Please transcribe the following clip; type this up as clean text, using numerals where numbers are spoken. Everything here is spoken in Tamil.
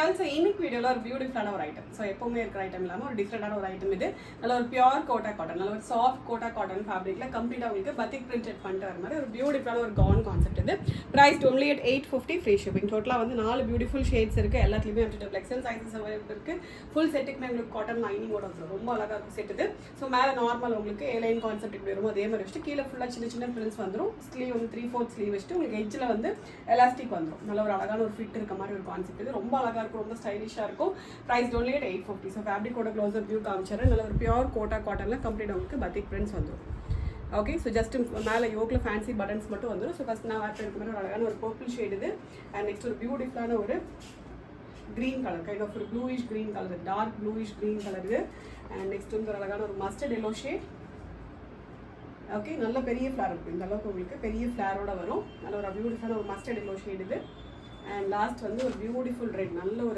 ஆல்சோ இன்னைக்கு வீடியோவில் ஒரு பியூட்டிஃபுல்லான ஒரு ஐட்டம். ஸோ எப்பவுமே இருக்கிற ஐட்டம் இல்லாமல் ஒரு டிஃப்ரெண்டான ஒரு ஐட்டம் இது. நல்ல ஒரு பியூர் கோட்டா காட்டன், நல்ல ஒரு சாஃப்ட் கோட்டா காட்டன் ஃபேப்ரிக்கில் கம்ப்ளீட்டாக உங்களுக்கு பத்திக் பிரிண்டட் பண்ணிட்டு வர மாதிரி ஒரு பியூட்டிஃபுல்லான ஒரு கவுன் கான்செப்ட் இது. Price only at 850 free shipping. டோட்டலாக வந்து 4 பியூட்டிஃபுல் ஷேட்ஸ் இருக்குது. எல்லாத்துலேயுமே வந்து எக்ஸல் சைஸஸ் அவைலபிள் இருக்குது. ஃபுல் செட்டுக்குமே உங்களுக்கு காட்டன் லைனிங்கோட வந்துடும். ரொம்ப அழகாக இருக்கும் செட் இது. ஸோ மேலே நார்மல் உங்களுக்கு ஏலைன் கான்செப்ட் இப்படி வரும். அதே மாதிரி வச்சுட்டு கீழே ஃபுல்லாக சின்ன சின்ன பிரிண்ட்ஸ் வந்துடும். ஸ்லீவ் வந்து 3/4 ஸ்லீவ் வச்சுட்டு உங்களுக்கு எட்ஜில் வந்து எலாஸ்டிக் வந்துடும். நல்ல ஒரு அழகான ஒரு ஃபிட் இருக்க மாதிரி ஒரு கான்செப்ட் இது. ரொம்ப அழகாக இருக்கும், ரொம்ப ஸ்டைலிஷாக இருக்கும். Price only at 850. ஸோ ஃபேப்ரிக்கோட க்ளோஸர் வியூ காமிச்சிடுறேன். நல்ல ஒரு பியூர் கோட்டா காட்டனில் கம்ப்ளீட் உங்களுக்கு பத்திக் பிரிண்ட்ஸ் வந்துடும். ஓகே, ஸோ ஜஸ்ட் மேலே யோக்கில் ஃபேன்சி பட்டன்ஸ் மட்டும் வந்துடும். ஸோ ஃபஸ்ட் நான் வேர் இருக்க மாதிரி ஒரு அழகான ஒரு பர்பிள் ஷேட் இது. அண்ட் நெக்ஸ்ட் ஒரு பியூட்டிஃபுல்லான ஒரு க்ரீன் கலர், கைண்ட் ஆஃப் ஒரு bluish green colour, dark bluish green colour இது. அண்ட் நெக்ஸ்ட் வந்து ஒரு அழகான ஒரு மஸ்டர்ட் எல்லோ ஷேட். ஓகே, நல்ல பெரிய ஃப்ளார் இருக்கும். இந்த அளவுக்கு உங்களுக்கு பெரிய ஃப்ளாரோட வரும். நல்ல ஒரு பியூட்டிஃபுல்லான ஒரு மஸ்டர்ட் எல்லோ ஷேட் இது. அண்ட் லாஸ்ட் வந்து ஒரு பியூட்டிஃபுல் ரெட், நல்ல ஒரு